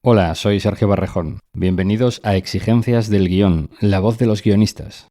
Hola, soy Sergio Barrejón. Bienvenidos a Exigencias del Guión, la voz de los guionistas.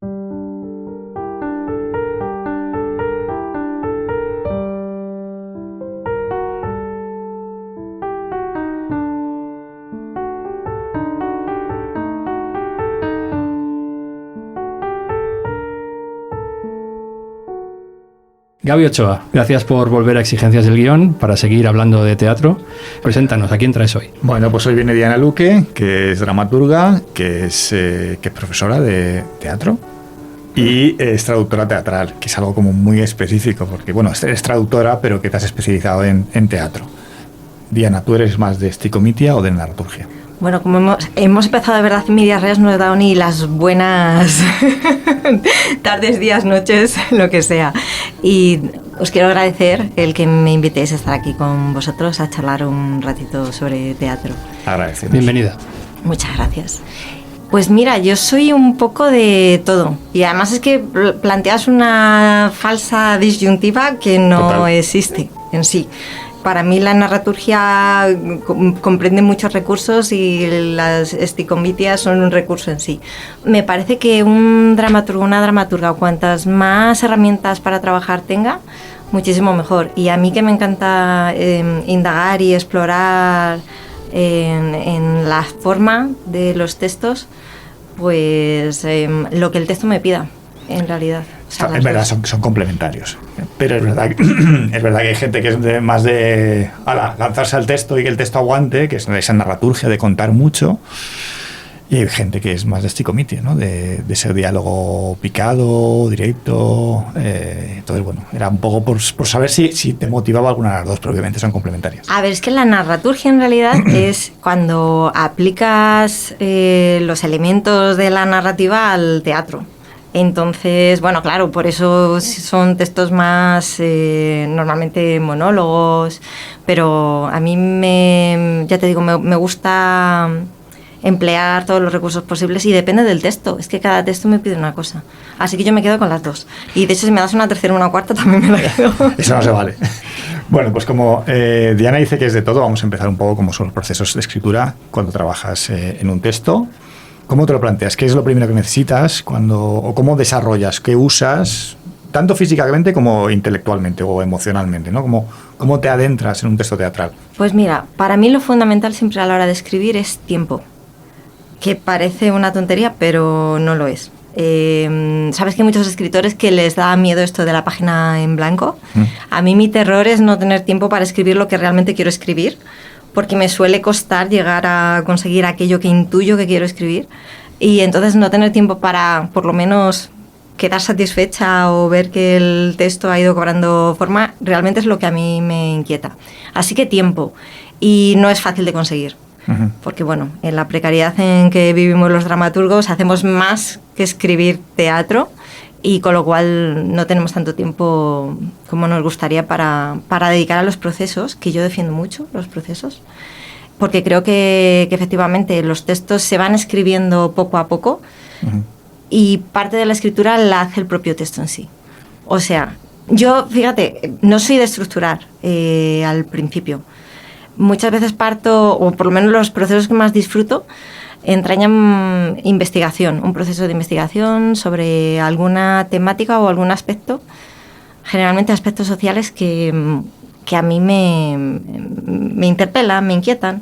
Gaby Ochoa, gracias por volver a Exigencias del Guión para seguir hablando de teatro. Preséntanos, ¿a quién traes hoy? Bueno, pues hoy viene Diana Luque, que es dramaturga, que es profesora de teatro y es traductora teatral, que es algo como muy específico, porque bueno, eres traductora, pero que te has especializado en teatro. Diana, ¿tú eres más de sticomitia o de narraturgia? Bueno, como hemos empezado de verdad en medias res, no he dado ni las buenas tardes, días, noches, lo que sea. Y os quiero agradecer el que me invitéis a estar aquí con vosotros a charlar un ratito sobre teatro. Agradecemos. Bienvenida. Muchas gracias. Pues mira, yo soy un poco de todo. Y además es que planteas una falsa disyuntiva que no Total. existe en sí. Para mí la narraturgia comprende muchos recursos y las sticomitias son un recurso en sí. Me parece que un dramaturgo, una dramaturga, cuantas más herramientas para trabajar tenga, muchísimo mejor. Y a mí que me encanta indagar y explorar en la forma de los textos, pues lo que el texto me pida, en realidad. O sea, Es verdad, son complementarios. Pero es verdad que hay gente que es más de lanzarse al texto y que el texto aguante, que es esa narraturgia de contar mucho. Y hay gente que es más de sticomitia, ¿no? De ese diálogo picado, directo. Entonces, bueno, era un poco por saber si te motivaba alguna de las dos, pero obviamente son complementarias. A ver, es que la narraturgia en realidad es cuando aplicas los elementos de la narrativa al teatro. Entonces, bueno, claro, por eso son textos más normalmente monólogos, pero a mí ya te digo, me gusta emplear todos los recursos posibles y depende del texto, es que cada texto me pide una cosa, así que yo me quedo con las dos y de hecho si me das una tercera o una cuarta también me la quedo. Eso no se vale. Bueno, pues como Diana dice que es de todo, vamos a empezar un poco cómo son los procesos de escritura cuando trabajas en un texto. ¿Cómo te lo planteas? ¿Qué es lo primero que necesitas o cómo desarrollas? ¿Qué usas? Tanto físicamente como intelectualmente o emocionalmente, ¿no? ¿Cómo te adentras en un texto teatral? Pues mira, para mí lo fundamental siempre a la hora de escribir es tiempo, que parece una tontería, pero no lo es. Sabes que hay muchos escritores que les da miedo esto de la página en blanco. A mí mi terror es no tener tiempo para escribir lo que realmente quiero escribir, porque me suele costar llegar a conseguir aquello que intuyo que quiero escribir y entonces no tener tiempo para por lo menos quedar satisfecha o ver que el texto ha ido cobrando forma realmente es lo que a mí me inquieta. Así que tiempo, y no es fácil de conseguir. Porque bueno, en la precariedad en que vivimos los dramaturgos hacemos más que escribir teatro y con lo cual no tenemos tanto tiempo como nos gustaría para dedicar a los procesos, que yo defiendo mucho los procesos, porque creo que efectivamente los textos se van escribiendo poco a poco y parte de la escritura la hace el propio texto en sí. O sea, yo, fíjate, no soy de estructurar al principio. Muchas veces parto, o por lo menos los procesos que más disfruto, entrañan investigación, un proceso de investigación sobre alguna temática o algún aspecto, generalmente aspectos sociales que a mí me interpelan, me inquietan,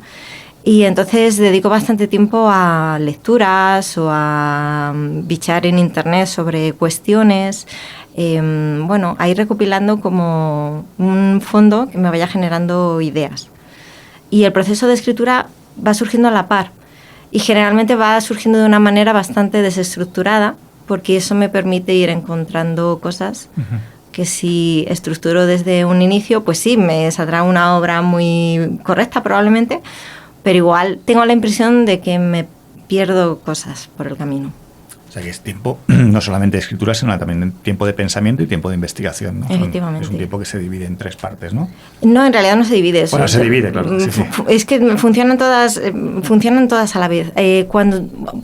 y entonces dedico bastante tiempo a lecturas o a bichar en internet sobre cuestiones, bueno, a ir recopilando como un fondo que me vaya generando ideas. Y el proceso de escritura va surgiendo a la par. Y generalmente va surgiendo de una manera bastante desestructurada, porque eso me permite ir encontrando cosas que si estructuro desde un inicio, pues sí, me saldrá una obra muy correcta probablemente, pero igual tengo la impresión de que me pierdo cosas por el camino. O sea que es tiempo, no solamente de escritura, sino también tiempo de pensamiento y tiempo de investigación, ¿no? Efectivamente. Es un tiempo que se divide en tres partes, ¿no? No, en realidad no se divide eso. Bueno, se divide, claro. Sí. Es que funcionan todas a la vez.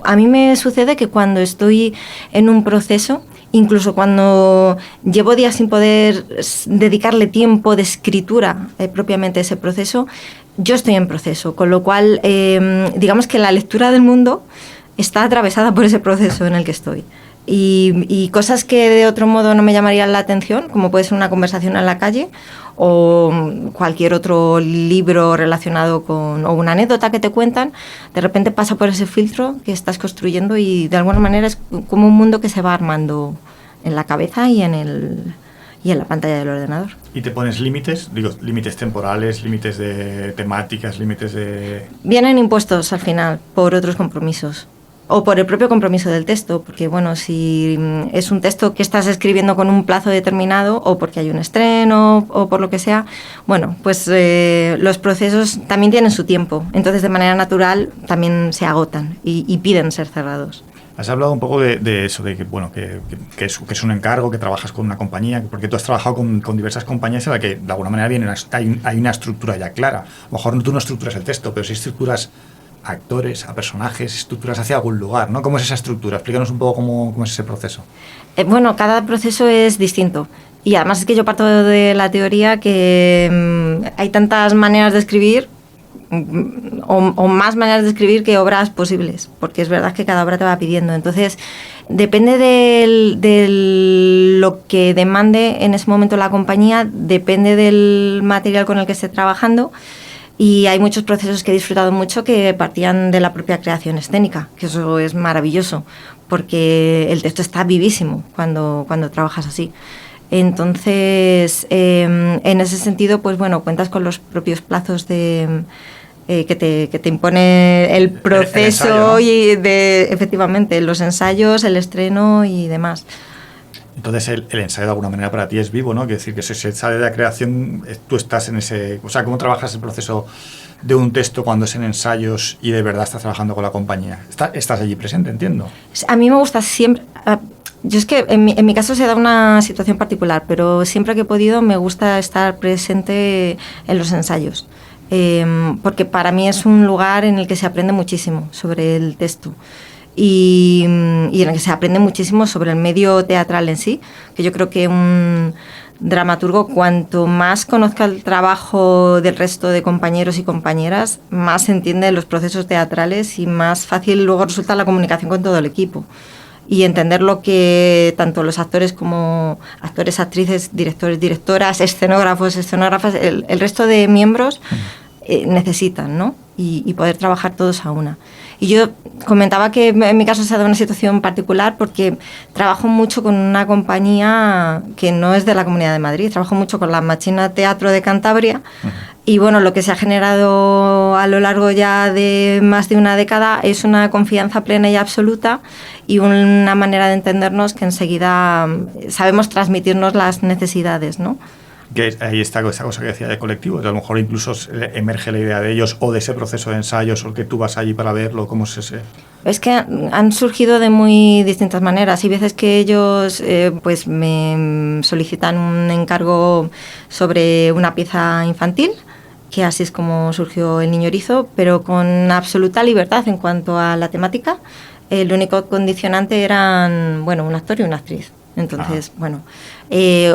A mí me sucede que cuando estoy en un proceso, incluso cuando llevo días sin poder dedicarle tiempo de escritura propiamente a ese proceso, yo estoy en proceso, con lo cual digamos que la lectura del mundo está atravesada por ese proceso en el que estoy. Y cosas que de otro modo no me llamarían la atención, como puede ser una conversación en la calle o cualquier otro libro relacionado con, o una anécdota que te cuentan, de repente pasa por ese filtro que estás construyendo y de alguna manera es como un mundo que se va armando en la cabeza y en la pantalla del ordenador. ¿Y te pones límites? Digo, límites temporales, límites de temáticas, límites de... Vienen impuestos al final por otros compromisos. O por el propio compromiso del texto, porque bueno, si es un texto que estás escribiendo con un plazo determinado o porque hay un estreno o por lo que sea, bueno, pues los procesos también tienen su tiempo, entonces de manera natural también se agotan y piden ser cerrados. Has hablado un poco de eso, de que, bueno, que es un encargo, que trabajas con una compañía, porque tú has trabajado con diversas compañías en las que de alguna manera hay una estructura ya clara. A lo mejor tú no estructuras el texto, pero sí estructuras actores, a personajes, estructuras hacia algún lugar, ¿no? ¿Cómo es esa estructura? Explícanos un poco cómo es ese proceso. Bueno, cada proceso es distinto. Y además es que yo parto de la teoría que hay tantas maneras de escribir o más maneras de escribir que obras posibles, porque es verdad que cada obra te va pidiendo. Entonces, depende de lo que demande en ese momento la compañía, depende del material con el que esté trabajando. Y hay muchos procesos que he disfrutado mucho que partían de la propia creación escénica, que eso es maravilloso, porque el texto está vivísimo cuando trabajas así. Entonces, en ese sentido, pues bueno, cuentas con los propios plazos que te impone el proceso, el ensayo, ¿no? Y efectivamente, los ensayos, el estreno y demás. Entonces el ensayo de alguna manera para ti es vivo, ¿no? Quiere decir que si se sale de la creación, tú estás en ese... O sea, ¿cómo trabajas el proceso de un texto cuando es en ensayos y de verdad estás trabajando con la compañía? Estás allí presente, entiendo. A mí me gusta siempre... Yo es que en mi caso se da una situación particular, pero siempre que he podido me gusta estar presente en los ensayos. Porque para mí es un lugar en el que se aprende muchísimo sobre el texto. Y en el que se aprende muchísimo sobre el medio teatral en sí, que yo creo que un dramaturgo, cuanto más conozca el trabajo del resto de compañeros y compañeras, más entiende los procesos teatrales y más fácil luego resulta la comunicación con todo el equipo. Y entender lo que tanto los actores como actores, actrices, directores, directoras, escenógrafos, escenógrafas, el resto de miembros necesitan, ¿no? Y poder trabajar todos a una. Y yo comentaba que en mi caso se ha dado una situación particular porque trabajo mucho con una compañía que no es de la Comunidad de Madrid, trabajo mucho con la Machina Teatro de Cantabria. Y bueno, lo que se ha generado a lo largo ya de más de una década es una confianza plena y absoluta y una manera de entendernos que enseguida sabemos transmitirnos las necesidades, ¿no? Que ahí está esa cosa que decía de colectivo, que a lo mejor incluso emerge la idea de ellos o de ese proceso de ensayos o que tú vas allí para verlo, ¿cómo es ese? Es que han surgido de muy distintas maneras. Hay veces que ellos pues me solicitan un encargo sobre una pieza infantil, que así es como surgió El Niño Erizo, pero con absoluta libertad en cuanto a la temática. El único condicionante eran, bueno, un actor y una actriz. Entonces, bueno,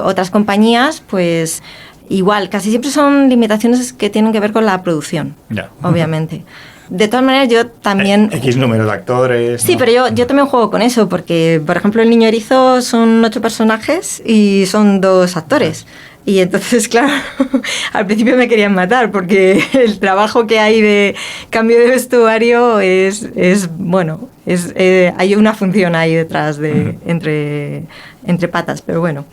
otras compañías, pues igual, casi siempre son limitaciones que tienen que ver con la producción, obviamente. De todas maneras, yo también... X número de actores... Sí, ¿no? Pero yo también juego con eso, porque, por ejemplo, El Niño Erizo son 8 personajes y son 2 actores. Y entonces, claro, al principio me querían matar, porque el trabajo que hay de cambio de vestuario es bueno, hay una función ahí detrás de entre patas, pero bueno.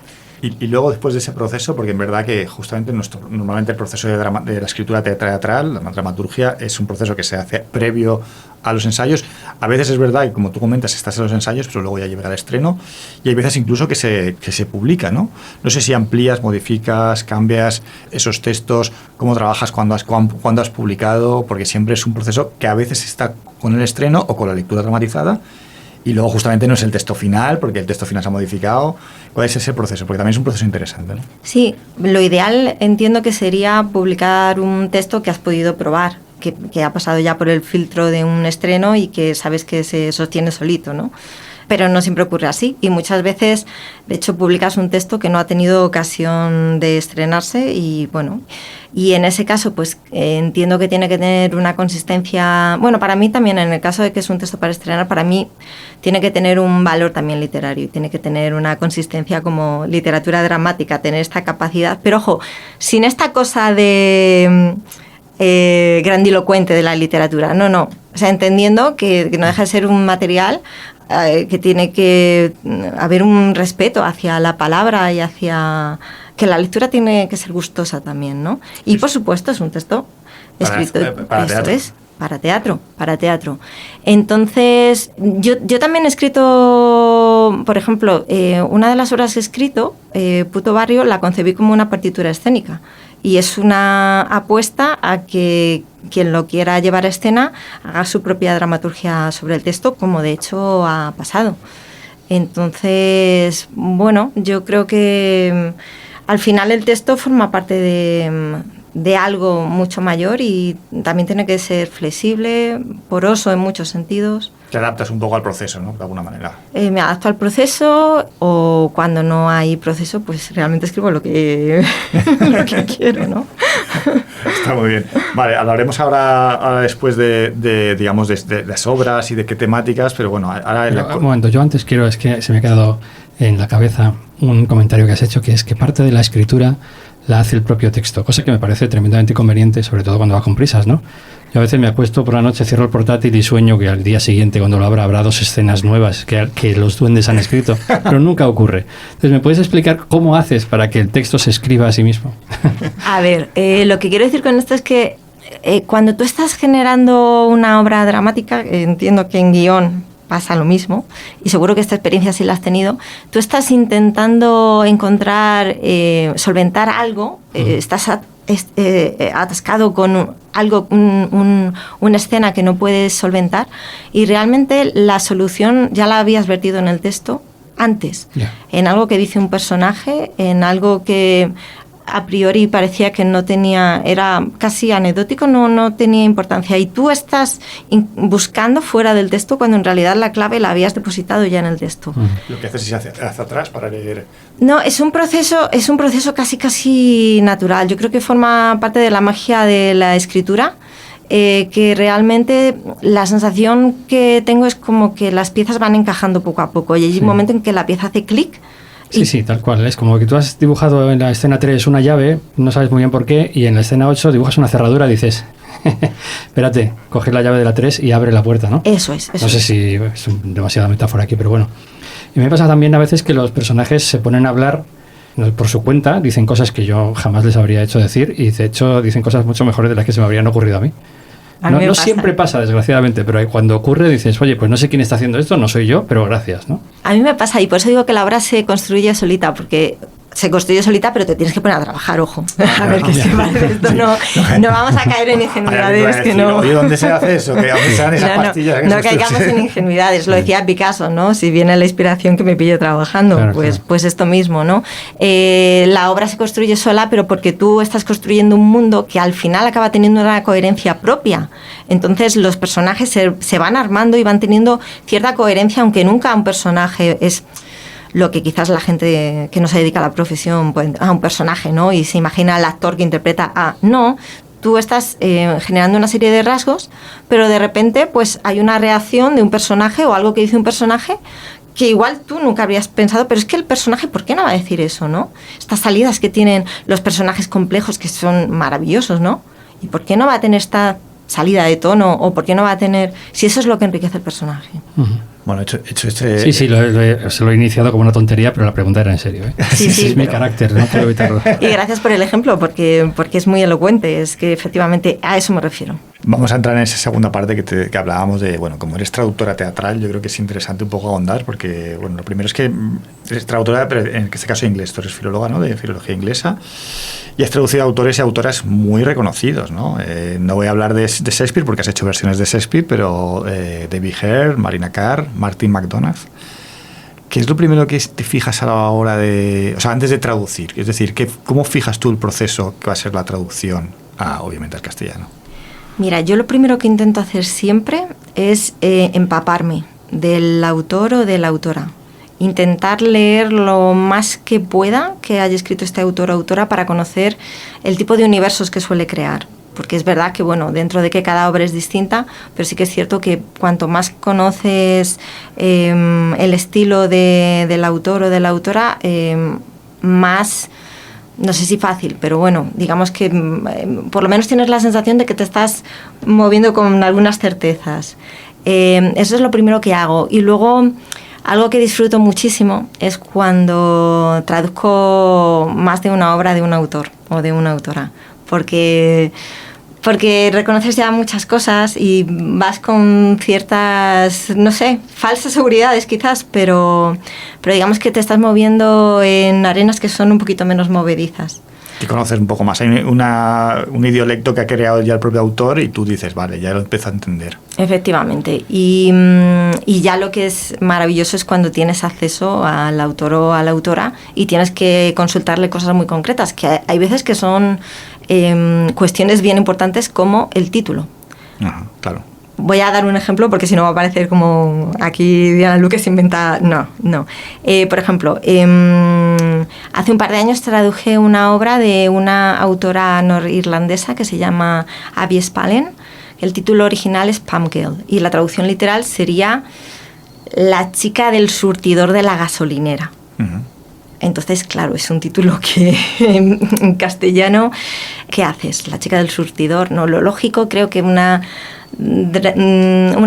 Y luego, después de ese proceso, porque en verdad que justamente normalmente el proceso de la escritura teatral, la dramaturgia, es un proceso que se hace previo a los ensayos. A veces es verdad, y como tú comentas, estás en los ensayos, pero luego ya llega el estreno, y hay veces incluso que se publica, ¿no? No sé si amplías, modificas, cambias esos textos, cómo trabajas cuando has publicado, porque siempre es un proceso que a veces está con el estreno o con la lectura dramatizada, y luego justamente no es el texto final, porque el texto final se ha modificado. ¿Cuál es ese proceso? Porque también es un proceso interesante, ¿no? Sí, lo ideal entiendo que sería publicar un texto que has podido probar, que ha pasado ya por el filtro de un estreno y que sabes que se sostiene solito, ¿no? pero no siempre ocurre así. Y muchas veces, de hecho, publicas un texto que no ha tenido ocasión de estrenarse y bueno, y en ese caso pues entiendo que tiene que tener una consistencia, bueno, para mí también, en el caso de que es un texto para estrenar, para mí tiene que tener un valor también literario, tiene que tener una consistencia como literatura dramática, tener esta capacidad, pero ojo, sin esta cosa de grandilocuente de la literatura, no, o sea, entendiendo que no deja de ser un material que tiene que haber un respeto hacia la palabra y hacia que la lectura tiene que ser gustosa también, ¿no? Y por supuesto es un texto escrito para teatro. Entonces, yo también he escrito, por ejemplo, una de las obras que he escrito, Puto Barrio, la concebí como una partitura escénica. Y es una apuesta a que quien lo quiera llevar a escena haga su propia dramaturgia sobre el texto, como de hecho ha pasado. Entonces, bueno, yo creo que al final el texto forma parte de algo mucho mayor y también tiene que ser flexible, poroso en muchos sentidos. Te adaptas un poco al proceso, ¿no? De alguna manera. Me adapto al proceso, o cuando no hay proceso, pues realmente escribo lo que quiero, ¿no? Está muy bien. Vale, hablaremos ahora después de las obras y de qué temáticas, pero bueno, ahora... Un momento, yo antes es que se me ha quedado en la cabeza un comentario que has hecho, que es que parte de la escritura la hace el propio texto, cosa que me parece tremendamente conveniente, sobre todo cuando va con prisas, ¿no? Yo a veces me acuesto por la noche, cierro el portátil y sueño que al día siguiente, cuando lo abra, habrá 2 escenas nuevas que los duendes han escrito, pero nunca ocurre. Entonces, ¿me puedes explicar cómo haces para que el texto se escriba a sí mismo? A ver, lo que quiero decir con esto es que cuando tú estás generando una obra dramática, entiendo que en guión pasa lo mismo, y seguro que esta experiencia sí la has tenido, tú estás intentando encontrar, solventar algo, estás atascado con algo, una escena que no puedes solventar, y realmente la solución ya la habías vertido en el texto antes, en algo que dice un personaje, en algo que a priori parecía que no tenía, era casi anecdótico, no tenía importancia, y tú estás buscando fuera del texto cuando en realidad la clave la habías depositado ya en el texto. Lo que haces es hacia atrás para leer. No, es un proceso casi natural. Yo creo que forma parte de la magia de la escritura, que realmente la sensación que tengo es como que las piezas van encajando poco a poco, y hay un momento en que la pieza hace clic. Sí, tal cual. Es como que tú has dibujado en la escena 3 una llave, no sabes muy bien por qué, y en la escena 8 dibujas una cerradura y dices, espérate, coge la llave de la 3 y abre la puerta, ¿no? Eso es. No sé si es demasiada metáfora aquí, pero bueno. Y me pasa también a veces que los personajes se ponen a hablar por su cuenta, dicen cosas que yo jamás les habría hecho decir, y de hecho dicen cosas mucho mejores de las que se me habrían ocurrido a mí. No siempre pasa, desgraciadamente, pero cuando ocurre dices, oye, pues no sé quién está haciendo esto, no soy yo, pero gracias, ¿no? A mí me pasa, y por eso digo que la obra se construye solita, porque se construye solita, pero te tienes que poner a trabajar, ojo. A ver qué se parece esto. No vamos a caer en ingenuidades. Que no. Oye, ¿dónde se hace eso? Que dónde se dan esas pastillas. No caigamos en ingenuidades. Lo decía Picasso, ¿no? Si viene la inspiración que me pillo trabajando, claro. Pues esto mismo, ¿no? La obra se construye sola, pero porque tú estás construyendo un mundo que al final acaba teniendo una coherencia propia. Entonces los personajes se van armando y van teniendo cierta coherencia, aunque nunca un personaje es lo que quizás la gente que no se dedica a la profesión, pues, a un personaje, ¿no? Y se imagina al actor que interpreta a... No, tú estás generando una serie de rasgos, pero de repente pues hay una reacción de un personaje o algo que dice un personaje que igual tú nunca habrías pensado, pero es que el personaje, ¿por qué no va a decir eso, no? Estas salidas que tienen los personajes complejos que son maravillosos, ¿no? ¿Y por qué no va a tener esta salida de tono? ¿O por qué no va a tener...? Si eso es lo que enriquece el personaje. Uh-huh. Bueno, hecho este... Sí, se lo he iniciado como una tontería, pero la pregunta era en serio, ¿eh? Sí, es pero... mi carácter, no quiero evitarlo. Y gracias por el ejemplo, porque es muy elocuente, es que efectivamente a eso me refiero. Vamos a entrar en esa segunda parte que hablábamos de, bueno, como eres traductora teatral, yo creo que es interesante un poco ahondar, porque, bueno, lo primero es que eres traductora, pero en este caso inglés, tú eres filóloga, ¿no?, de filología inglesa, y has traducido a autores y autoras muy reconocidos, ¿no? No voy a hablar de Shakespeare, porque has hecho versiones de Shakespeare, pero David Hare, Marina Carr, Martin McDonagh. ¿Qué es lo primero que te fijas a la hora de... O sea, antes de traducir? Es decir, ¿cómo fijas tú el proceso que va a ser la traducción, obviamente, al castellano? Mira, yo lo primero que intento hacer siempre es empaparme del autor o de la autora. Intentar leer lo más que pueda que haya escrito este autor o autora para conocer el tipo de universos que suele crear. Porque es verdad que, bueno, dentro de que cada obra es distinta, pero sí que es cierto que cuanto más conoces el estilo del autor o de la autora, más, no sé si fácil, pero bueno, digamos que por lo menos tienes la sensación de que te estás moviendo con algunas certezas. Eso es lo primero que hago. Y luego, algo que disfruto muchísimo es cuando traduzco más de una obra de un autor o de una autora. Porque reconoces ya muchas cosas y vas con ciertas, no sé, falsas seguridades quizás, pero digamos que te estás moviendo en arenas que son un poquito menos movedizas. Que conoces un poco más. Hay un idiolecto que ha creado ya el propio autor y tú dices, vale, ya lo empiezo a entender. Efectivamente. Y ya lo que es maravilloso es cuando tienes acceso al autor o a la autora y tienes que consultarle cosas muy concretas, que hay veces que son cuestiones bien importantes como el título. Ajá, claro. Voy a dar un ejemplo porque si no va a parecer como aquí Diana Luque se inventa... No. Por ejemplo, hace un par de años traduje una obra de una autora norirlandesa que se llama Abby Spallen. El título original es Pump Girl y la traducción literal sería La chica del surtidor de la gasolinera. Uh-huh. Entonces, claro, es un título que en castellano, ¿qué haces? La chica del surtidor. No, lo lógico, creo que una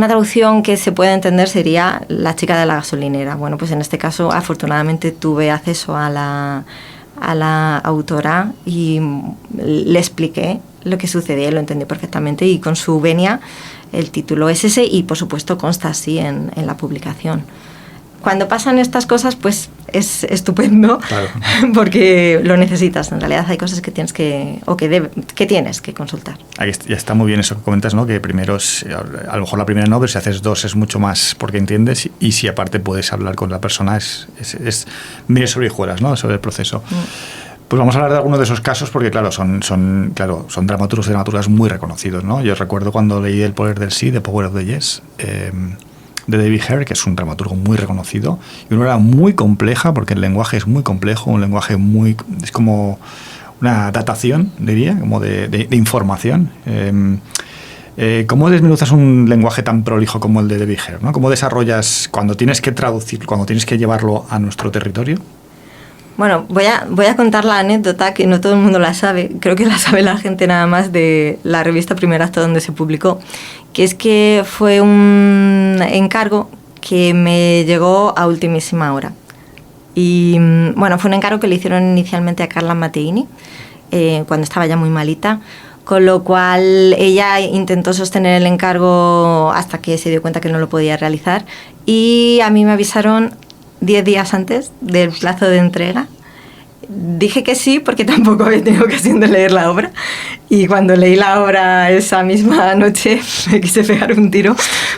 traducción que se puede entender sería La chica de la gasolinera. Bueno, pues en este caso, afortunadamente, tuve acceso a la autora y le expliqué lo que sucedía y lo entendió perfectamente, y con su venia el título es ese y, por supuesto, consta así en la publicación. Cuando pasan estas cosas, pues es estupendo, claro, porque lo necesitas. En realidad hay cosas que tienes que tienes que consultar. Ahí ya está muy bien eso que comentas, ¿no? Que primero, a lo mejor la primera no, pero si haces dos es mucho más porque entiendes, y si aparte puedes hablar con la persona es mirar sobre hijuelas, ¿no? Sobre el proceso. Pues vamos a hablar de algunos de esos casos porque, claro, son dramaturgos y dramaturgas muy reconocidos, ¿no? Yo recuerdo cuando leí El poder del sí, The Power of the Yes, de David Hare, que es un dramaturgo muy reconocido, y una obra muy compleja porque el lenguaje es muy complejo, un lenguaje es como una datación, diría, como de información. ¿Cómo desmenuzas un lenguaje tan prolijo como el de David Hare, ¿no? ¿Cómo desarrollas cuando tienes que traducir, cuando tienes que llevarlo a nuestro territorio? Bueno, voy a contar la anécdota que no todo el mundo la sabe. Creo que la sabe la gente nada más de la revista Primer Acto donde se publicó, que es que fue un encargo que me llegó a ultimísima hora. Y bueno, fue un encargo que le hicieron inicialmente a Carla Matteini cuando estaba ya muy malita, con lo cual ella intentó sostener el encargo hasta que se dio cuenta que no lo podía realizar, y a mí me avisaron 10 días antes del plazo de entrega. Dije que sí porque tampoco había tenido ocasión de leer la obra, y cuando leí la obra esa misma noche me quise pegar un tiro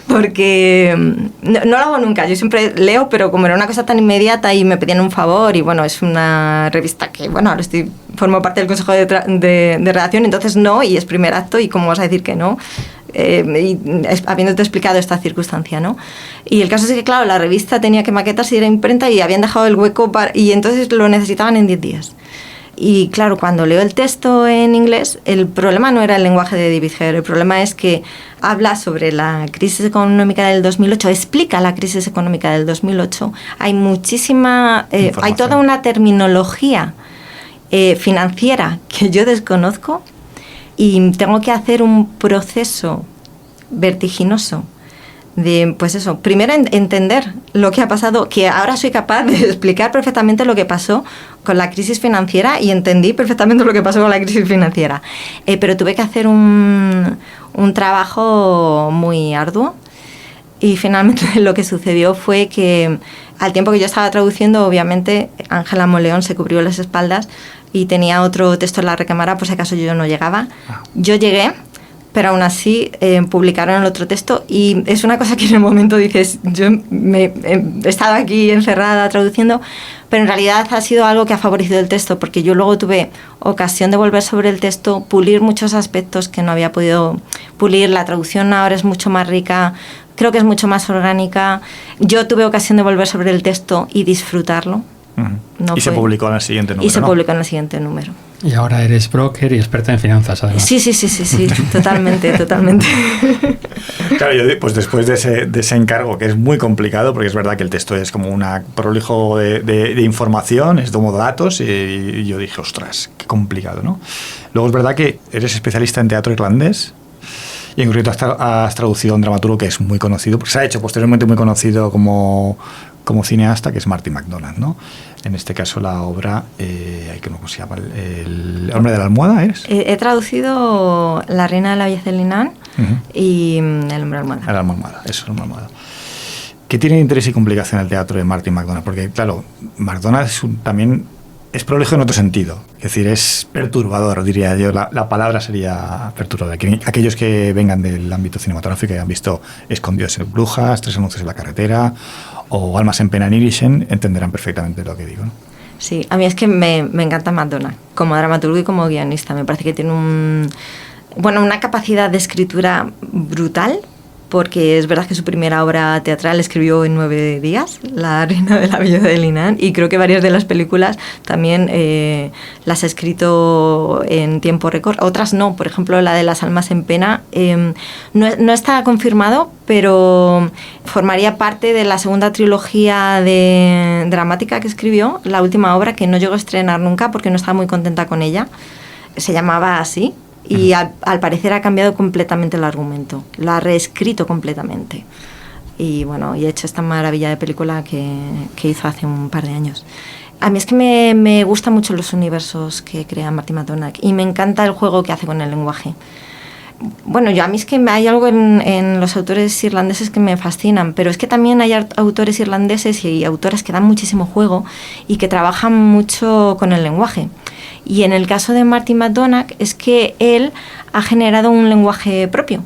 porque no lo hago nunca. Yo siempre leo, pero como era una cosa tan inmediata y me pedían un favor, y bueno, es una revista que, bueno, ahora formo parte del consejo de redacción, entonces no, y es Primer Acto, y cómo vas a decir que no, habiéndote explicado esta circunstancia, ¿no? Y el caso es que, claro, la revista tenía que maquetarse y era imprenta, y habían dejado el hueco y entonces lo necesitaban en 10 días. Y claro, cuando leo el texto en inglés, el problema no era el lenguaje de David Hare, el problema es que habla sobre la crisis económica del 2008, explica la crisis económica del 2008, hay hay toda una terminología financiera que yo desconozco, y tengo que hacer un proceso vertiginoso de, pues eso, primero entender lo que ha pasado, que ahora soy capaz de explicar perfectamente lo que pasó con la crisis financiera, y entendí perfectamente lo que pasó con la crisis financiera, pero tuve que hacer un trabajo muy arduo, y finalmente lo que sucedió fue que al tiempo que yo estaba traduciendo, obviamente Ángela Moleón se cubrió las espaldas y tenía otro texto en la recámara por si acaso yo no llegaba. Yo llegué, pero aún así publicaron el otro texto y es una cosa que en el momento dices, yo he estado aquí encerrada traduciendo, pero en realidad ha sido algo que ha favorecido el texto, porque yo luego tuve ocasión de volver sobre el texto, pulir muchos aspectos que no había podido pulir. La traducción ahora es mucho más rica, creo que es mucho más orgánica. Yo tuve ocasión de volver sobre el texto y disfrutarlo. No se publicó en el siguiente número. Y se publicó en el siguiente número. Y ahora eres broker y experta en finanzas, además. Sí, totalmente. Claro, yo pues después de ese encargo, que es muy complicado, porque es verdad que el texto es como un prolijo de información, es como datos, y yo dije, ostras, qué complicado, ¿no? Luego es verdad que eres especialista en teatro irlandés, y en concreto has traducido a un dramaturgo que es muy conocido, porque se ha hecho posteriormente muy conocido como cineasta, que es Martin McDonagh, ¿no? En este caso la obra, ¿cómo se llama? El hombre de la almohada, ¿es? He traducido La reina de la belleza de Linan y El hombre de la almohada. El almohada, eso, el hombre de la almohada. ¿Qué tiene interés y complicación el teatro de Martin McDonagh? Porque, claro, McDonagh también es prolijo en otro sentido. Es decir, es perturbador, diría yo. La palabra sería perturbadora. Aquellos que vengan del ámbito cinematográfico y han visto Escondidos en brujas, Tres anuncios en la carretera o Almas en pena en Irishen, entenderán perfectamente lo que digo, ¿no? Sí, a mí es que me encanta McDonagh, como dramaturgo y como guionista. Me parece que tiene una capacidad de escritura brutal, porque es verdad que su primera obra teatral escribió en 9 días, La reina de la belleza de Linan, y creo que varias de las películas también las ha escrito en tiempo récord, otras no, por ejemplo la de Las almas en pena no está confirmado, pero formaría parte de la segunda trilogía dramática que escribió, la última obra que no llegó a estrenar nunca porque no estaba muy contenta con ella, se llamaba así. Y al parecer ha cambiado completamente el argumento, lo ha reescrito completamente. Y bueno, y ha hecho esta maravilla de película que hizo hace un par de años. A mí es que me gustan mucho los universos que crea Martin McDonagh y me encanta el juego que hace con el lenguaje. Bueno, a mí es que hay algo en los autores irlandeses que me fascinan, pero es que también hay autores irlandeses y autoras que dan muchísimo juego y que trabajan mucho con el lenguaje. Y en el caso de Martin McDonagh es que él ha generado un lenguaje propio,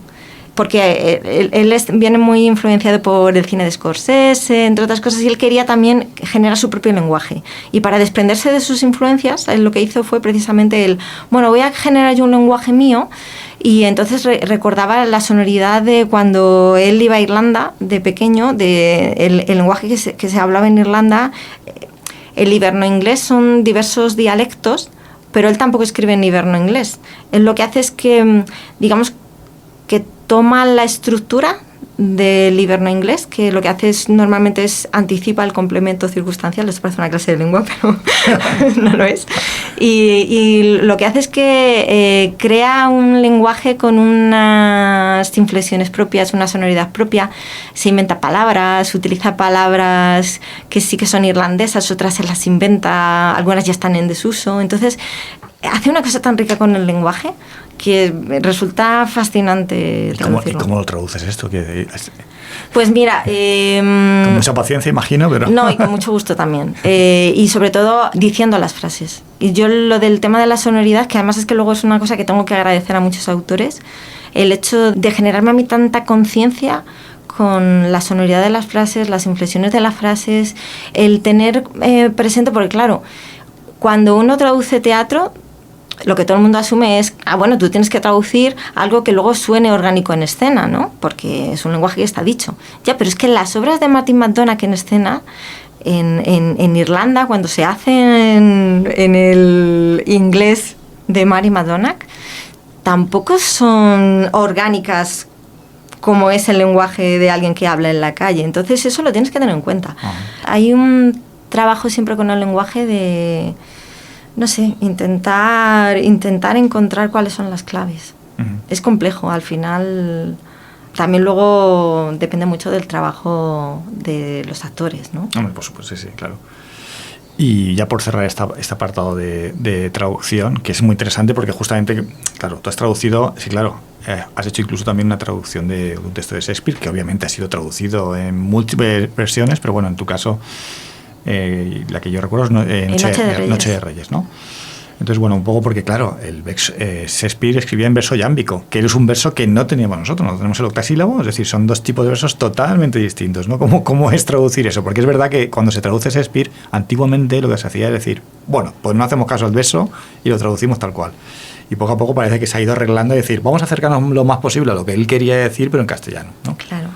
porque él viene muy influenciado por el cine de Scorsese, entre otras cosas, y él quería también generar su propio lenguaje. Y para desprenderse de sus influencias, él lo que hizo fue precisamente voy a generar yo un lenguaje mío. Y entonces recordaba la sonoridad de cuando él iba a Irlanda de pequeño, el lenguaje que se hablaba en Irlanda. El hiberno-inglés son diversos dialectos, pero él tampoco escribe en hiberno-inglés. Él lo que hace es que, digamos, que toma la estructura del hiberno-inglés, que lo que hace normalmente anticipa el complemento circunstancial. Esto parece una clase de lengua, pero no lo es. Y lo que hace es que crea un lenguaje con unas inflexiones propias, una sonoridad propia, se inventa palabras, utiliza palabras que sí que son irlandesas, otras se las inventa, algunas ya están en desuso. Entonces, hace una cosa tan rica con el lenguaje que resulta fascinante. ¿Y cómo lo traduces esto? Pues mira... con mucha paciencia, imagino, pero... No, y con mucho gusto también. Y sobre todo diciendo las frases. Y yo lo del tema de la sonoridad, que además es que luego es una cosa que tengo que agradecer a muchos autores, el hecho de generarme a mí tanta conciencia con la sonoridad de las frases, las inflexiones de las frases, el tener presente, porque claro, cuando uno traduce teatro, lo que todo el mundo asume es, bueno, tú tienes que traducir algo que luego suene orgánico en escena, ¿no? Porque es un lenguaje que está dicho. Ya, pero es que las obras de Martin McDonagh en escena, en Irlanda, cuando se hacen en el inglés de Martin McDonagh, tampoco son orgánicas como es el lenguaje de alguien que habla en la calle. Entonces eso lo tienes que tener en cuenta. Hay un trabajo siempre con el lenguaje de... no sé, intentar encontrar cuáles son las claves. Es complejo, al final también luego depende mucho del trabajo de los actores, ¿no? Hombre, por supuesto, sí, claro. Y ya por cerrar este apartado de traducción, que es muy interesante porque justamente, claro, tú has traducido, sí, claro, has hecho incluso también una traducción de un texto de Shakespeare, que obviamente ha sido traducido en múltiples versiones, pero bueno, en tu caso... la que yo recuerdo es Noche de Reyes, ¿no? Entonces, bueno, un poco porque, claro, Shakespeare escribía en verso yámbico, que es un verso que no teníamos nosotros, no tenemos el octasílabo, es decir, son dos tipos de versos totalmente distintos, ¿no? ¿Cómo es traducir eso? Porque es verdad que cuando se traduce Shakespeare, antiguamente lo que se hacía es decir, bueno, pues no hacemos caso al verso y lo traducimos tal cual. Y poco a poco parece que se ha ido arreglando y decir, vamos a acercarnos lo más posible a lo que él quería decir, pero en castellano, ¿no? Claro.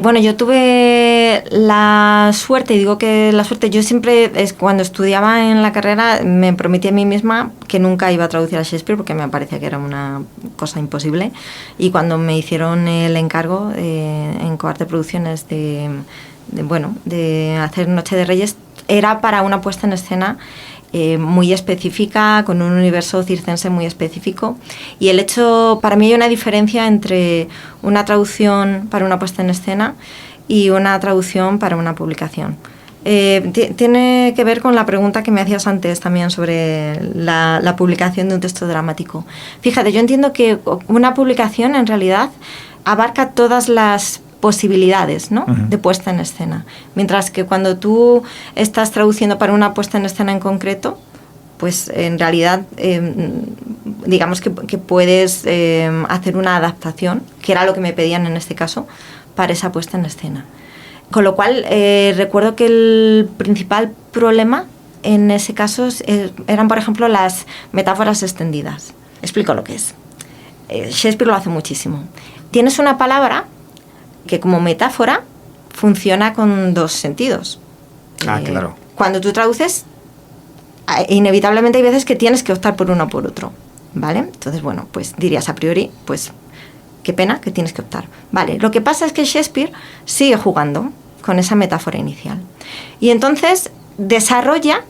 Bueno, yo tuve la suerte, y digo que la suerte, yo siempre, cuando estudiaba en la carrera, me prometí a mí misma que nunca iba a traducir a Shakespeare porque me parecía que era una cosa imposible. Y cuando me hicieron el encargo en Coarte Producciones de hacer Noche de Reyes, era para una puesta en escena muy específica, con un universo circense muy específico, y el hecho, para mí hay una diferencia entre una traducción para una puesta en escena y una traducción para una publicación. Tiene que ver con la pregunta que me hacías antes también sobre la publicación de un texto dramático. Fíjate, yo entiendo que una publicación en realidad abarca todas las posibilidades, ¿no? Uh-huh. De puesta en escena. Mientras que cuando tú estás traduciendo para una puesta en escena en concreto, pues en realidad digamos que puedes hacer una adaptación, que era lo que me pedían en este caso, para esa puesta en escena. Con lo cual recuerdo que el principal problema en ese caso eran, por ejemplo, las metáforas extendidas. Explico lo que es. Shakespeare lo hace muchísimo. Tienes una palabra que como metáfora funciona con dos sentidos. Claro. Cuando tú traduces, inevitablemente hay veces que tienes que optar por uno o por otro, ¿vale? Entonces, bueno, pues dirías a priori, pues qué pena que tienes que optar. Vale, lo que pasa es que Shakespeare sigue jugando con esa metáfora inicial. Y entonces desarrolla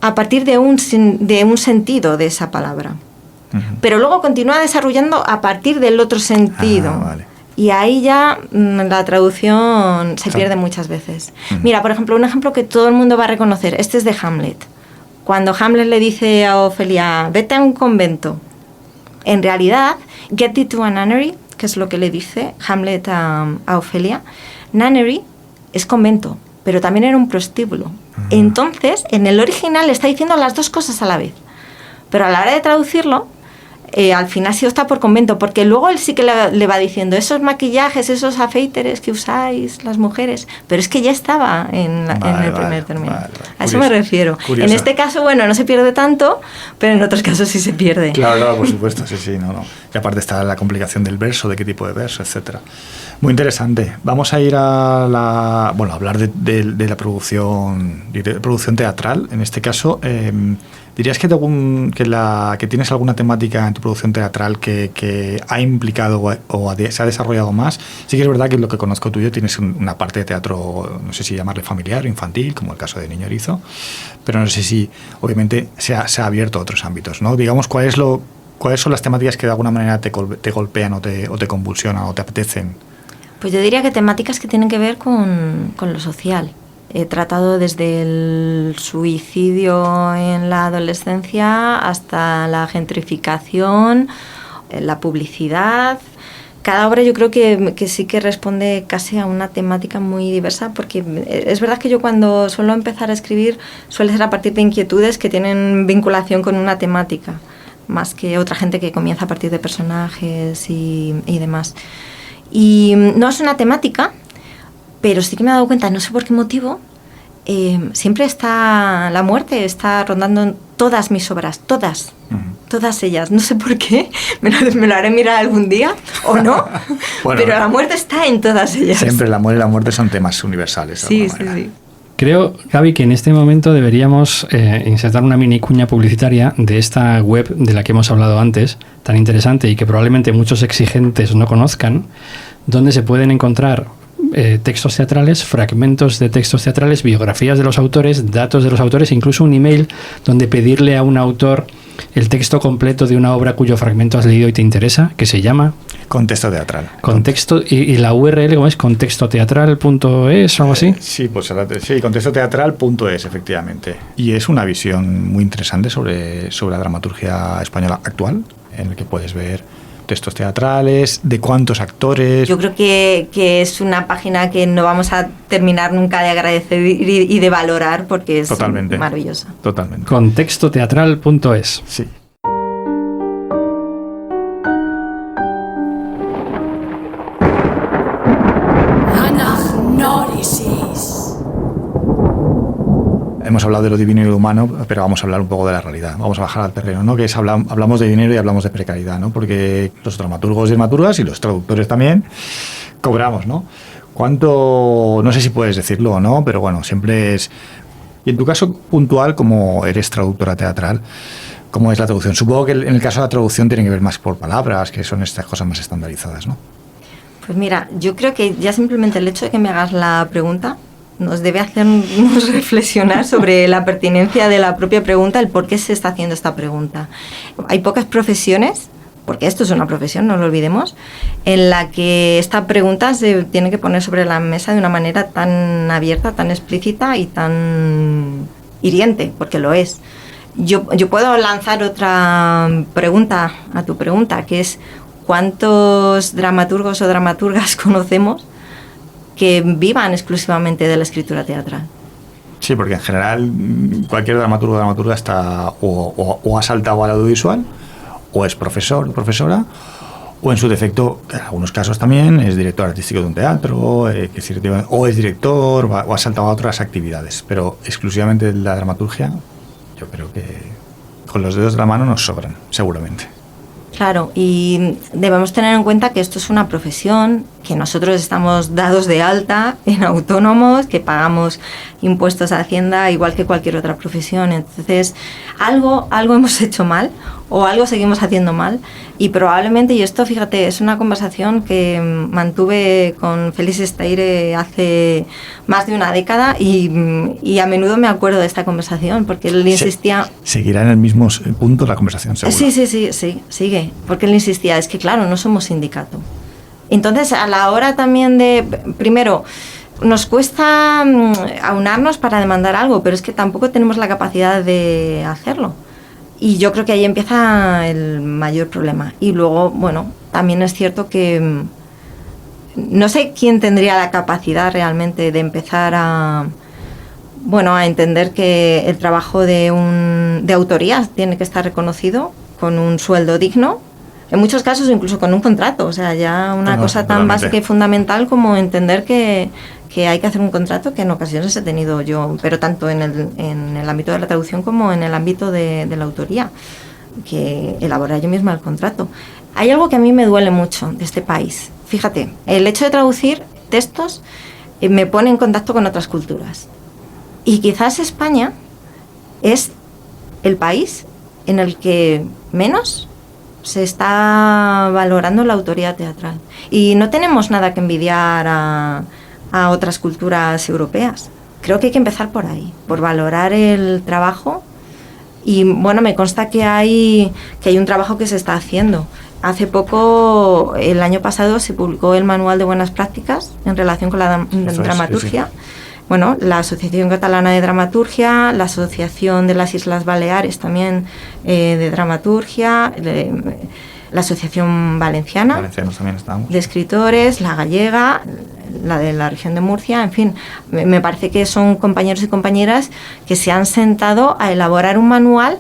a partir de un sentido de esa palabra. Uh-huh. Pero luego continúa desarrollando a partir del otro sentido. Vale. Y ahí ya la traducción se pierde muchas veces. Mira, por ejemplo, un ejemplo que todo el mundo va a reconocer. Este es de Hamlet. Cuando Hamlet le dice a Ofelia, vete a un convento. En realidad, get thee to a nunnery, que es lo que le dice Hamlet a Ofelia. Nunnery es convento, pero también era un prostíbulo. Uh-huh. Entonces, en el original le está diciendo las dos cosas a la vez. Pero a la hora de traducirlo, al final sí opta por convento, porque luego él sí que le va diciendo esos maquillajes, esos afeiteres que usáis las mujeres, pero es que ya estaba en el primer término. Vale. A eso me refiero. Curioso. En este caso, bueno, no se pierde tanto, pero en otros casos sí se pierde. Claro, por supuesto, sí, no. Y aparte está la complicación del verso, de qué tipo de verso, etcétera. Muy interesante. Vamos a ir a hablar de la producción teatral. En este caso, ¿dirías que tienes alguna temática en tu producción teatral que ha implicado o se ha desarrollado más? Sí que es verdad que lo que conozco tuyo tienes una parte de teatro, no sé si llamarle familiar o infantil, como el caso de Niño Erizo, pero no sé si obviamente se ha abierto a otros ámbitos, ¿no? Digamos, ¿cuáles son las temáticas que de alguna manera te golpean o te convulsionan o te apetecen? Pues yo diría que temáticas que tienen que ver con lo social. He tratado desde el suicidio en la adolescencia hasta la gentrificación, la publicidad. Cada obra yo creo que sí que responde casi a una temática muy diversa, porque es verdad que yo cuando suelo empezar a escribir suele ser a partir de inquietudes que tienen vinculación con una temática, más que otra gente que comienza a partir de personajes y demás. Y no es una temática, pero sí que me he dado cuenta, no sé por qué motivo, siempre está la muerte, está rondando en todas mis obras, todas ellas. No sé por qué, me lo haré mirar algún día o no, bueno, pero la muerte está en todas ellas. Siempre el amor y la muerte son temas universales. Sí. Creo, Gaby, que en este momento deberíamos insertar una mini cuña publicitaria de esta web de la que hemos hablado antes, tan interesante y que probablemente muchos exigentes no conozcan, donde se pueden encontrar textos teatrales, fragmentos de textos teatrales, biografías de los autores, datos de los autores, incluso un email donde pedirle a un autor el texto completo de una obra cuyo fragmento has leído y te interesa, que se llama Contexto Teatral. Contexto, y la URL, ¿cómo es? ¿Contextoteatral.es o algo así? Sí, contextoteatral.es, efectivamente. Y es una visión muy interesante sobre la dramaturgia española actual, en el que puedes ver textos teatrales, de cuántos actores. Yo creo que es una página que no vamos a terminar nunca de agradecer y de valorar porque es maravillosa. Totalmente. Contextoteatral.es. Sí. Hemos hablado de lo divino y lo humano, pero vamos a hablar un poco de la realidad. Vamos a bajar al terreno, ¿no? Que es hablamos de dinero y hablamos de precariedad, ¿no? Porque los dramaturgos y dramaturgas y los traductores también cobramos, ¿no? ¿Cuánto? No sé si puedes decirlo o no, pero bueno, siempre es... Y en tu caso puntual, como eres traductora teatral, ¿cómo es la traducción? Supongo que en el caso de la traducción tiene que ver más por palabras, que son estas cosas más estandarizadas, ¿no? Pues mira, yo creo que ya simplemente el hecho de que me hagas la pregunta nos debe hacernos reflexionar sobre la pertinencia de la propia pregunta, el por qué se está haciendo esta pregunta. Hay pocas profesiones, porque esto es una profesión, no lo olvidemos, en la que esta pregunta se tiene que poner sobre la mesa de una manera tan abierta, tan explícita y tan hiriente, porque lo es. Yo puedo lanzar otra pregunta a tu pregunta, que es ¿cuántos dramaturgos o dramaturgas conocemos que vivan exclusivamente de la escritura teatral? Sí, porque en general cualquier dramaturgo o dramaturga está o ha saltado al audiovisual, o es profesor o profesora, o en su defecto, en algunos casos también, es director artístico de un teatro, o es director, o ha saltado a otras actividades. Pero exclusivamente la dramaturgia, yo creo que con los dedos de la mano nos sobran, seguramente. Claro, y debemos tener en cuenta que esto es una profesión, que nosotros estamos dados de alta en autónomos, que pagamos impuestos a Hacienda igual que cualquier otra profesión. Entonces, algo hemos hecho mal o algo seguimos haciendo mal y probablemente, y esto fíjate, es una conversación que mantuve con Félix Esteire hace más de una década y a menudo me acuerdo de esta conversación porque él insistía... Seguirá en el mismo punto la conversación, seguro. Sí, sigue, porque él insistía, es que claro, no somos sindicato. Entonces, a la hora también de, primero, nos cuesta aunarnos para demandar algo, pero es que tampoco tenemos la capacidad de hacerlo. Y yo creo que ahí empieza el mayor problema. Y luego, bueno, también es cierto que no sé quién tendría la capacidad realmente de empezar a entender que el trabajo de autoría tiene que estar reconocido con un sueldo digno. En muchos casos incluso con un contrato, o sea, ya una cosa tan básica y fundamental como entender que hay que hacer un contrato, que en ocasiones he tenido yo, pero tanto en el ámbito de la traducción como en el ámbito de la autoría, que elaborar yo misma el contrato. Hay algo que a mí me duele mucho de este país. Fíjate, el hecho de traducir textos me pone en contacto con otras culturas. Y quizás España es el país en el que menos se está valorando la autoría teatral. Y no tenemos nada que envidiar a otras culturas europeas. Creo que hay que empezar por ahí, por valorar el trabajo. Y bueno, me consta que hay un trabajo que se está haciendo. Hace poco, el año pasado, se publicó el Manual de Buenas Prácticas en relación con la dramaturgia. Sí. Bueno, la Asociación Catalana de Dramaturgia, la Asociación de las Islas Baleares también de Dramaturgia, la Asociación Valenciana de Escritores, la gallega, la de la región de Murcia, en fin, me parece que son compañeros y compañeras que se han sentado a elaborar un manual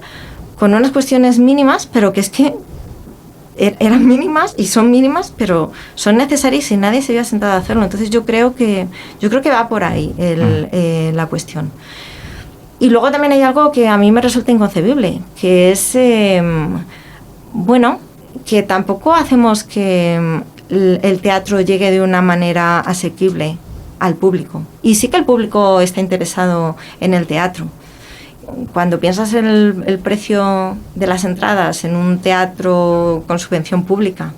con unas cuestiones mínimas, pero que es que eran mínimas y son mínimas, pero son necesarias y nadie se había sentado a hacerlo. Entonces yo creo que va por ahí la cuestión. Y luego también hay algo que a mí me resulta inconcebible, que es, que tampoco hacemos que el teatro llegue de una manera asequible al público. Y sí que el público está interesado en el teatro. Cuando piensas en el precio de las entradas en un teatro con subvención pública,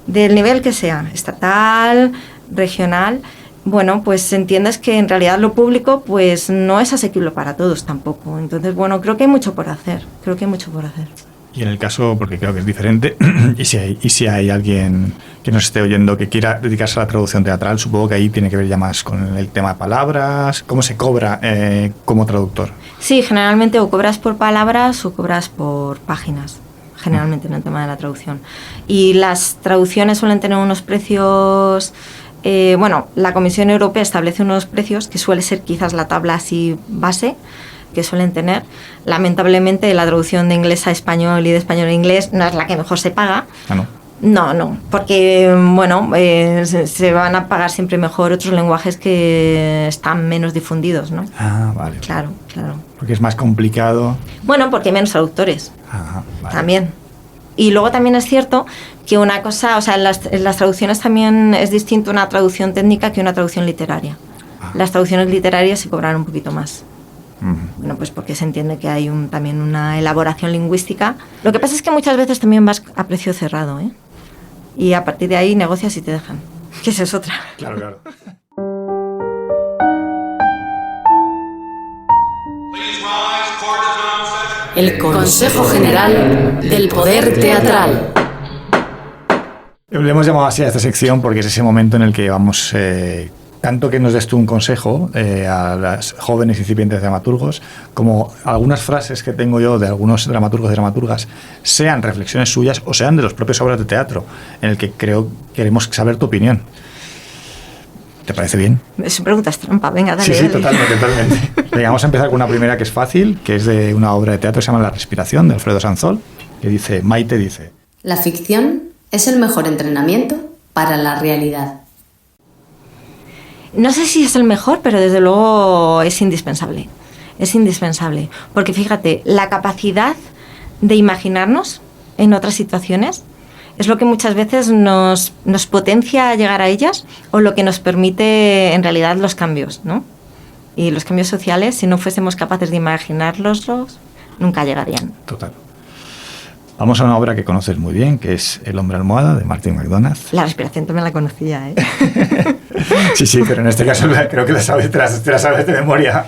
del nivel que sea, estatal, regional, bueno, pues entiendes que en realidad lo público pues no es asequible para todos tampoco. Entonces, bueno, creo que hay mucho por hacer. Y en el caso, porque creo que es diferente, y si hay alguien que nos esté oyendo que quiera dedicarse a la traducción teatral, supongo que ahí tiene que ver ya más con el tema de palabras, cómo se cobra como traductor. Sí, generalmente o cobras por palabras o cobras por páginas. generalmente en el tema de la traducción. Y las traducciones suelen tener unos precios... la Comisión Europea establece unos precios que suele ser quizás la tabla así base que suelen tener. Lamentablemente la traducción de inglés a español y de español a inglés no es la que mejor se paga. Ah, ¿no? No, porque se van a pagar siempre mejor otros lenguajes que están menos difundidos, ¿no? Ah, vale. Claro. Porque es más complicado. Bueno, porque hay menos traductores. Ajá, vale. También. Y luego también es cierto que una cosa, o sea, en las traducciones también es distinto una traducción técnica que una traducción literaria. Las traducciones literarias se cobran un poquito más. Bueno, pues porque se entiende que hay también una elaboración lingüística. Lo que pasa es que muchas veces también vas a precio cerrado, ¿eh? Y a partir de ahí negocias y te dejan. Que esa es otra. Claro. El Consejo General del Poder Teatral. Le hemos llamado así a esta sección porque es ese momento en el que vamos, tanto que nos des tú un consejo a las jóvenes incipientes dramaturgos, como algunas frases que tengo yo de algunos dramaturgos y dramaturgas, sean reflexiones suyas o sean de los propios obras de teatro, en el que queremos saber tu opinión. ¿Te parece bien? Son preguntas trampa, venga, dale. Sí, dale. totalmente. Venga, vamos a empezar con una primera que es fácil, que es de una obra de teatro que se llama La respiración, de Alfredo Sanzol, que dice, Maite dice... La ficción es el mejor entrenamiento para la realidad. No sé si es el mejor, pero desde luego es indispensable. Es indispensable. Porque fíjate, la capacidad de imaginarnos en otras situaciones es lo que muchas veces nos potencia a llegar a ellas o lo que nos permite en realidad los cambios, ¿no? Y los cambios sociales, si no fuésemos capaces de imaginarlos, nunca llegarían. Total. Vamos a una obra que conoces muy bien, que es El hombre almohada, de Martin McDonagh. La respiración también la conocía, ¿eh? Sí, pero en este caso creo que te la sabes de memoria.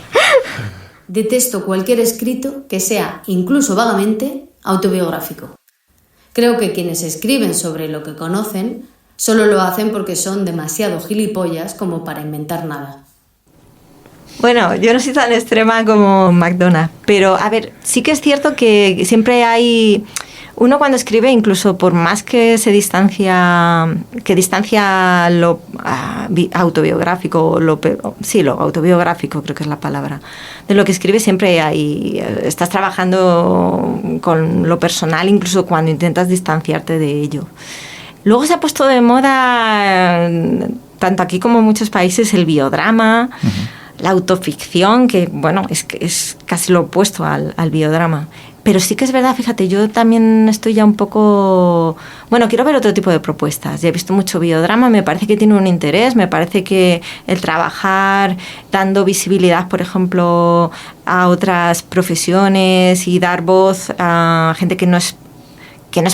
Detesto cualquier escrito que sea, incluso vagamente, autobiográfico. Creo que quienes escriben sobre lo que conocen solo lo hacen porque son demasiado gilipollas como para inventar nada. Bueno, yo no soy tan extrema como McDonagh, pero a ver, sí que es cierto que siempre hay... Uno cuando escribe, incluso por más que distancia lo autobiográfico, lo autobiográfico creo que es la palabra, de lo que escribe siempre hay, estás trabajando con lo personal incluso cuando intentas distanciarte de ello. Luego se ha puesto de moda, tanto aquí como en muchos países, el biodrama, la autoficción, que bueno, es casi lo opuesto al biodrama. Pero sí que es verdad, fíjate, yo también estoy ya un poco... Bueno, quiero ver otro tipo de propuestas. Ya he visto mucho biodrama, me parece que tiene un interés, me parece que el trabajar dando visibilidad, por ejemplo, a otras profesiones y dar voz a gente que no es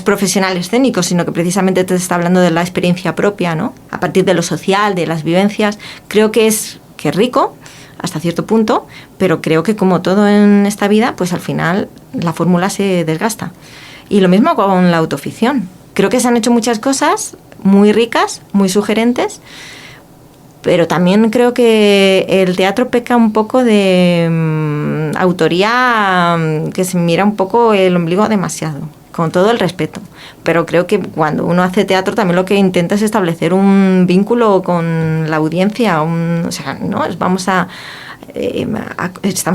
profesional escénico, sino que precisamente te está hablando de la experiencia propia, ¿no? A partir de lo social, de las vivencias, creo que es rico hasta cierto punto, pero creo que como todo en esta vida, pues al final la fórmula se desgasta. Y lo mismo con la autoficción. Creo que se han hecho muchas cosas muy ricas, muy sugerentes, pero también creo que el teatro peca un poco de autoría que se mira un poco el ombligo demasiado, con todo el respeto. Pero creo que cuando uno hace teatro también lo que intenta es establecer un vínculo con la audiencia. O sea, ¿no? Estamos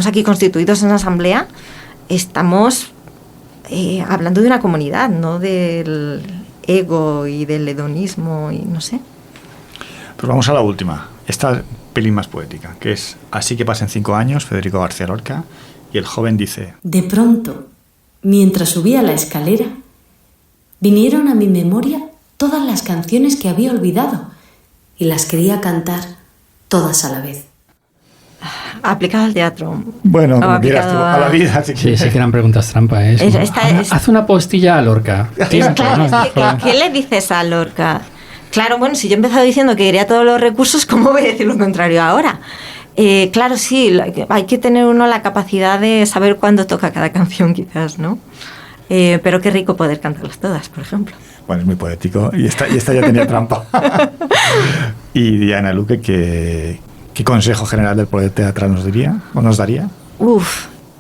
aquí constituidos en una asamblea, estamos hablando de una comunidad, no del ego y del hedonismo y no sé. Pues vamos a la última, esta pelín más poética, que es Así que pasen 5 años, Federico García Lorca, y el joven dice... De pronto, mientras subía la escalera, vinieron a mi memoria todas las canciones que había olvidado y las quería cantar todas a la vez. Aplicado al teatro. Bueno, como quieras tú, a la vida. Sí que eran preguntas trampa. Haz una postilla a Lorca. ¿Qué le dices a Lorca? Claro, bueno, si yo he empezado diciendo que quería todos los recursos, ¿cómo voy a decir lo contrario ahora? Claro, sí, hay que tener uno la capacidad de saber cuándo toca cada canción, quizás, ¿no? Pero qué rico poder cantarlas todas, por ejemplo. Bueno, es muy poético. Y esta ya tenía trampa. Y Diana Luque, ¿qué consejo general del poder teatral nos diría o nos daría?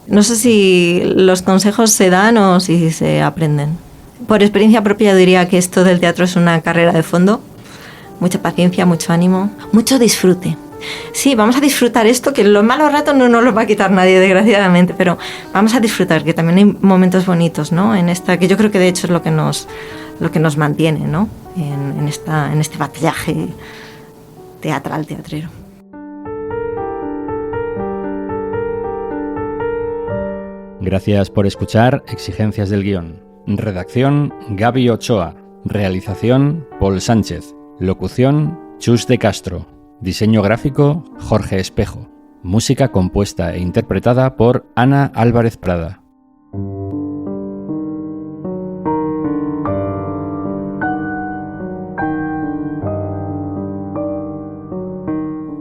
No sé si los consejos se dan o si se aprenden. Por experiencia propia yo diría que esto del teatro es una carrera de fondo. Mucha paciencia, mucho ánimo, mucho disfrute. Sí, vamos a disfrutar esto, que los malos ratos no nos los va a quitar nadie, desgraciadamente, pero vamos a disfrutar, que también hay momentos bonitos, ¿no? En esta, que yo creo que de hecho es lo que nos mantiene, ¿no? En este batillaje teatrero. Gracias por escuchar Exigencias del Guión. Redacción, Gaby Ochoa. Realización, Paul Sánchez. Locución, Chus de Castro. Diseño gráfico, Jorge Espejo. Música compuesta e interpretada por Ana Álvarez Prada.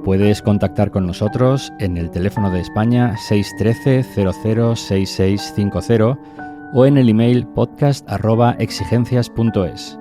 Puedes contactar con nosotros en el teléfono de España 613 00 6650 o en el email podcast@exigencias.es.